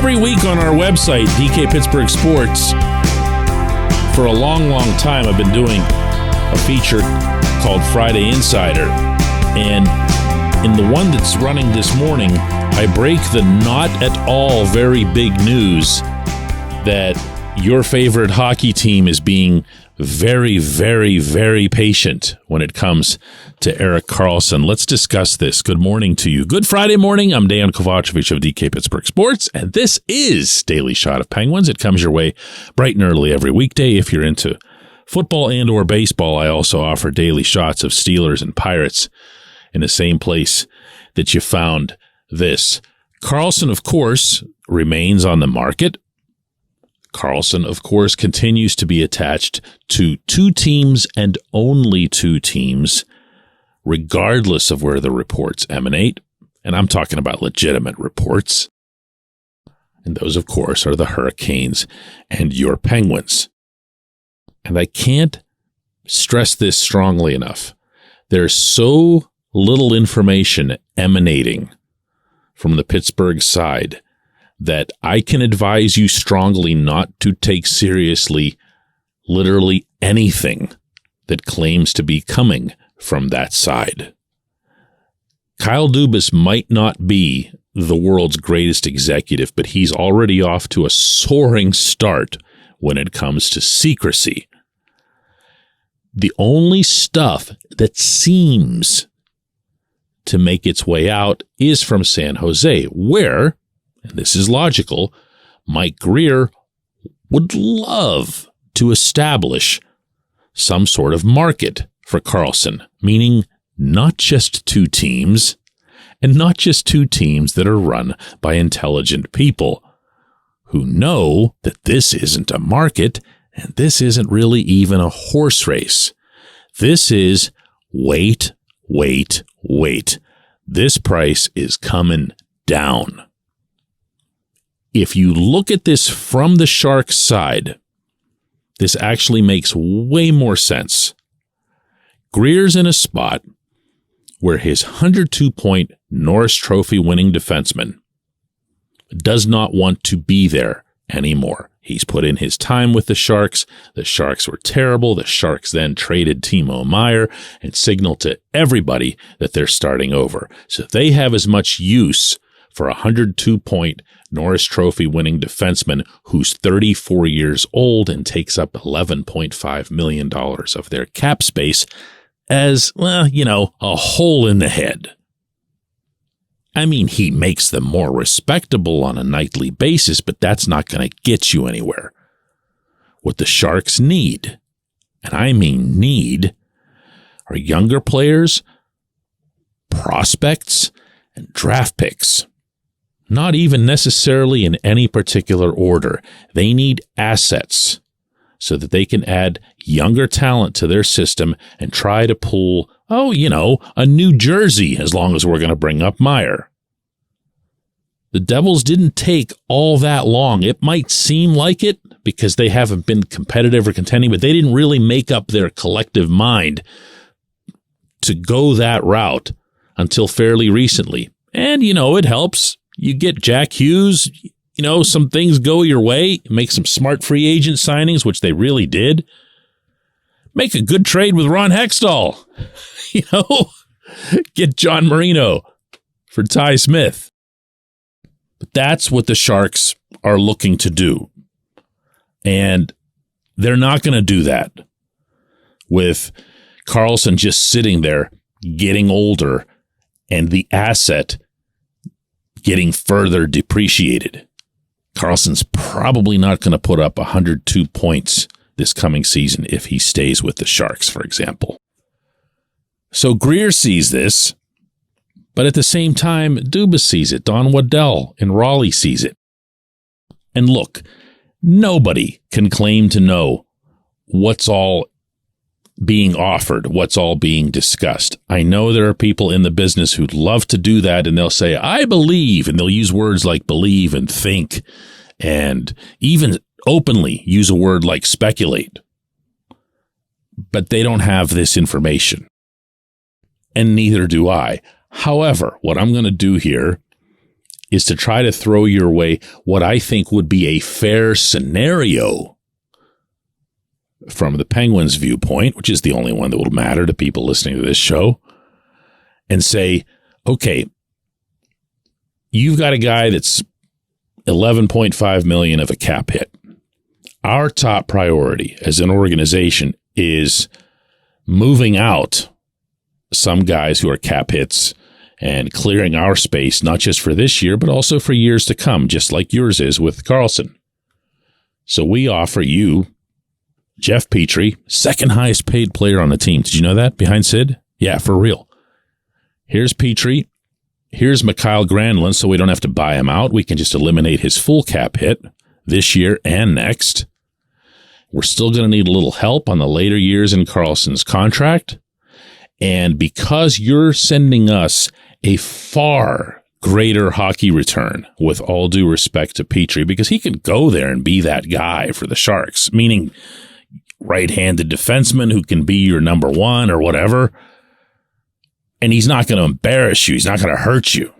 Every week on our website, DK Pittsburgh Sports, for a long, long time, I've been doing a feature called Friday Insider. And in the one that's running this morning, I break the not at all very big news that your favorite hockey team is being very, very, very patient when it comes to Erik Karlsson. Let's discuss this. Good morning to you. Good Friday morning. I'm Dejan Kovacevic of DK Pittsburgh Sports, and this is Daily Shot of Penguins. It comes your way bright and early every weekday. If you're into football and or baseball, I also offer daily shots of Steelers and Pirates in the same place that you found this. Karlsson, of course, remains on the market. Karlsson, of course, continues to be attached to two teams and only two teams, regardless of where the reports emanate. And I'm talking about legitimate reports. And those, of course, are the Hurricanes and your Penguins. And I can't stress this strongly enough. There's so little information emanating from the Pittsburgh side that I can advise you strongly not to take seriously literally anything that claims to be coming from that side. Kyle Dubas might not be the world's greatest executive, but he's already off to a soaring start when it comes to secrecy. The only stuff that seems to make its way out is from San Jose, where, and this is logical, Mike Grier would love to establish some sort of market for Karlsson, meaning not just two teams, and not just two teams that are run by intelligent people who know that this isn't a market and this isn't really even a horse race. This is wait. This price is coming down. If you look at this from the Sharks' side, this actually makes way more sense. Grier's in a spot where his 102-point Norris Trophy winning defenseman does not want to be there anymore. He's put in his time with the Sharks. The Sharks were terrible. The Sharks then traded Timo Meier and signaled to everybody that they're starting over. So they have as much use for a 102-point Norris Trophy winning defenseman who's 34 years old and takes up $11.5 million of their cap space as, well, a hole in the head. I mean, he makes them more respectable on a nightly basis, but that's not going to get you anywhere. What the Sharks need, and I mean need, are younger players, prospects, and draft picks. Not even necessarily in any particular order. They need assets so that they can add younger talent to their system and try to pull, a New Jersey, as long as we're going to bring up Meier. The Devils didn't take all that long. It might seem like it because they haven't been competitive or contending, but they didn't really make up their collective mind to go that route until fairly recently. And, it helps. You get Jack Hughes, some things go your way, make some smart free agent signings, which they really did. Make a good trade with Ron Hextall. Get John Marino for Ty Smith. But that's what the Sharks are looking to do. And they're not going to do that with Karlsson just sitting there, getting older, and the asset getting further depreciated. Karlsson's probably not going to put up 102 points this coming season if he stays with the Sharks, for example. So Grier sees this, but at the same time, Dubas sees it. Don Waddell in Raleigh sees it. And look, nobody can claim to know what's all being offered, what's all being discussed. I know there are people in the business who'd love to do that, and they'll say, I believe, and they'll use words like believe and think, and even openly use a word like speculate. But they don't have this information. And neither do I. However, what I'm going to do here is to try to throw your way what I think would be a fair scenario from the Penguins' viewpoint, which is the only one that will matter to people listening to this show, and say, okay, you've got a guy that's $11.5 million of a cap hit. Our top priority as an organization is moving out some guys who are cap hits and clearing our space, not just for this year, but also for years to come, just like yours is with Karlsson. So we offer you Jeff Petrie, second highest paid player on the team. Did you know that? Behind Sid? Yeah, for real. Here's Petrie. Here's Mikhail Granlund, so we don't have to buy him out. We can just eliminate his full cap hit this year and next. We're still going to need a little help on the later years in Karlsson's contract. And because you're sending us a far greater hockey return, with all due respect to Petrie, because he can go there and be that guy for the Sharks, meaning right-handed defenseman who can be your number one or whatever. And he's not going to embarrass you. He's not going to hurt you.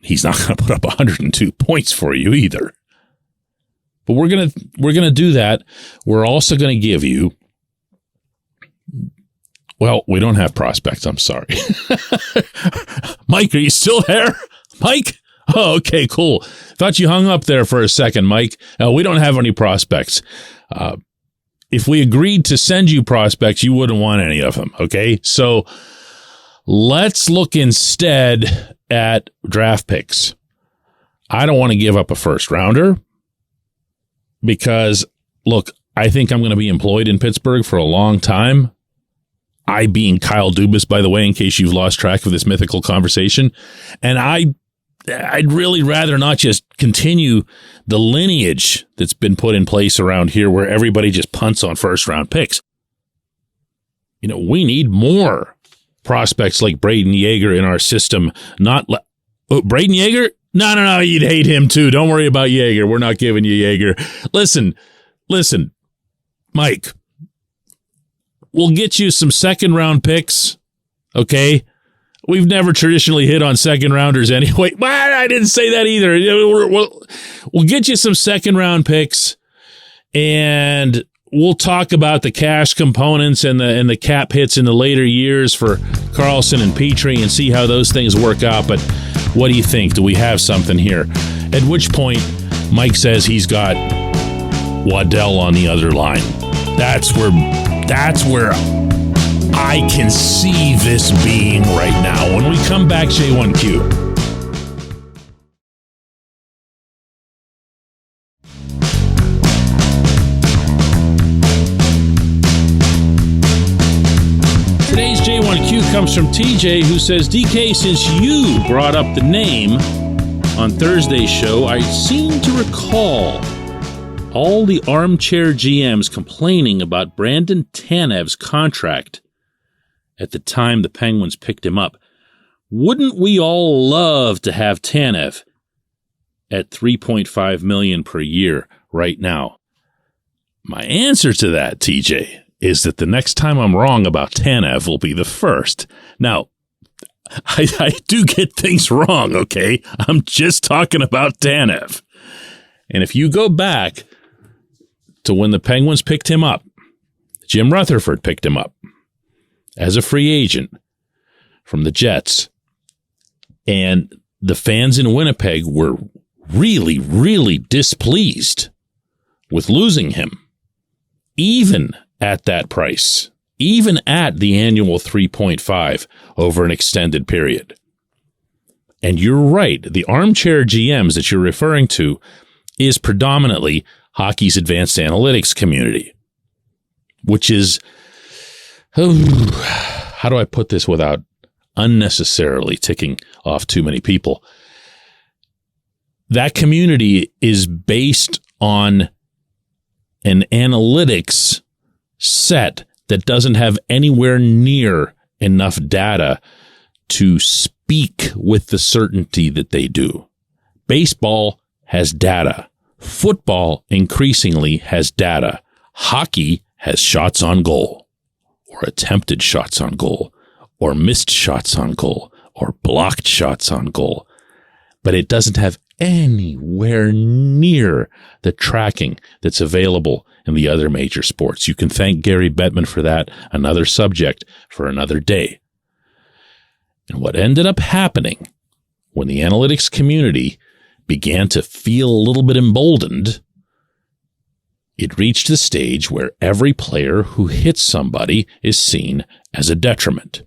He's not going to put up 102 points for you either. But we're going to do that. We're also going to give you, well, we don't have prospects. I'm sorry. Mike, are you still there? Mike? Oh, okay, cool. Thought you hung up there for a second, Mike. We don't have any prospects. If we agreed to send you prospects, you wouldn't want any of them. Okay, so let's look instead at draft picks. I don't want to give up a first rounder because, look, I think I'm going to be employed in Pittsburgh for a long time. I being Kyle Dubas, by the way, in case you've lost track of this mythical conversation. And I'd really rather not just continue the lineage that's been put in place around here where everybody just punts on first round picks. You know, we need more prospects like Braden Yeager in our system. Braden Yeager? No, you'd hate him too. Don't worry about Yeager. We're not giving you Yeager. Listen, Mike, we'll get you some second round picks. Okay. We've never traditionally hit on second rounders anyway. Well, I didn't say that either. We'll get you some second round picks and we'll talk about the cash components and the cap hits in the later years for Karlsson and Petrie and see how those things work out. But what do you think? Do we have something here? At which point, Mike says he's got Waddell on the other line. That's where I can see this being right now. When we come back, J1Q. Today's J1Q comes from TJ, who says, DK, since you brought up the name on Thursday's show, I seem to recall all the armchair GMs complaining about Brandon Tanev's contract at the time the Penguins picked him up. Wouldn't we all love to have Tanev at $3.5 million per year right now? My answer to that, TJ, is that the next time I'm wrong about Tanev will be the first. Now, I do get things wrong, okay? I'm just talking about Tanev. And if you go back to when the Penguins picked him up, Jim Rutherford picked him up as a free agent from the Jets. And the fans in Winnipeg were really, really displeased with losing him, even at that price, even at the annual 3.5 over an extended period. And you're right, the armchair GMs that you're referring to is predominantly hockey's advanced analytics community, which is, how do I put this without unnecessarily ticking off too many people? That community is based on an analytics set that doesn't have anywhere near enough data to speak with the certainty that they do. Baseball has data. Football increasingly has data. Hockey has shots on goal, or attempted shots on goal, or missed shots on goal, or blocked shots on goal. But it doesn't have anywhere near the tracking that's available in the other major sports. You can thank Gary Bettman for that, another subject for another day. And what ended up happening when the analytics community began to feel a little bit emboldened, it reached the stage where every player who hits somebody is seen as a detriment.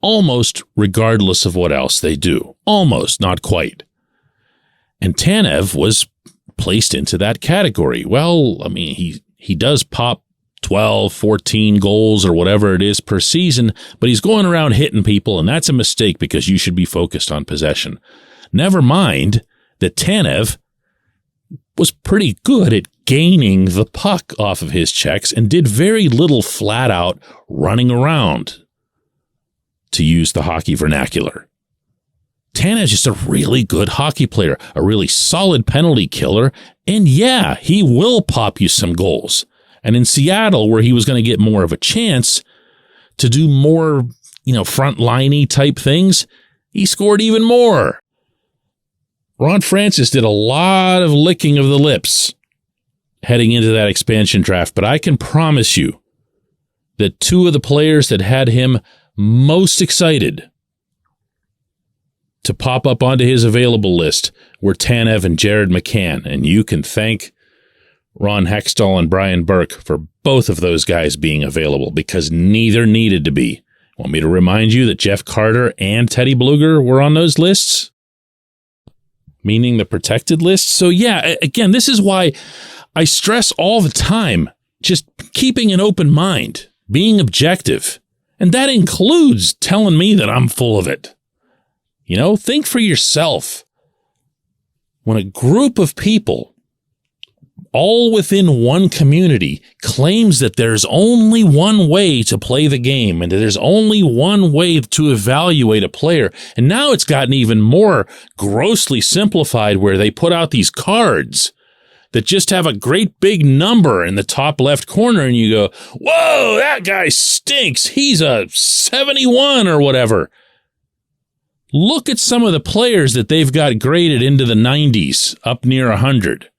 Almost regardless of what else they do. Almost, not quite. And Tanev was placed into that category. Well, I mean, he does pop 12, 14 goals or whatever it is per season, but he's going around hitting people, and that's a mistake because you should be focused on possession. Never mind that Tanev was pretty good at gaining the puck off of his checks and did very little flat out running around, to use the hockey vernacular. Tanev's just a really good hockey player, a really solid penalty killer, and yeah, he will pop you some goals. And in Seattle, where he was going to get more of a chance to do more, front-liney type things, he scored even more. Ron Francis did a lot of licking of the lips heading into that expansion draft, but I can promise you that two of the players that had him most excited to pop up onto his available list were Tanev and Jared McCann, and you can thank Ron Hextall and Brian Burke for both of those guys being available because neither needed to be. Want me to remind you that Jeff Carter and Teddy Bluger were on those lists? Meaning the protected list? So yeah, again, this is why I stress all the time, just keeping an open mind, being objective. And that includes telling me that I'm full of it. Think for yourself. When a group of people, all within one community, claims that there's only one way to play the game and that there's only one way to evaluate a player, and now it's gotten even more grossly simplified where they put out these cards that just have a great big number in the top left corner, and you go, whoa, that guy stinks. He's a 71 or whatever. Look at some of the players that they've got graded into the 90s, up near 100.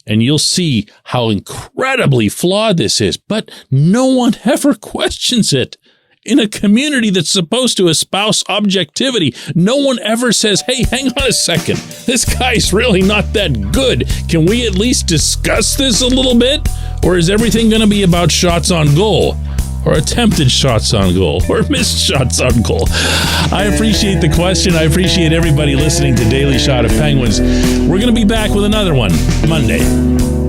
And you'll see how incredibly flawed this is. But no one ever questions it. In a community that's supposed to espouse objectivity, no one ever says, hey, hang on a second. This guy's really not that good. Can we at least discuss this a little bit? Or is everything going to be about shots on goal? Or attempted shots on goal? Or missed shots on goal? I appreciate the question. I appreciate everybody listening to Daily Shot of Penguins. We're going to be back with another one Monday.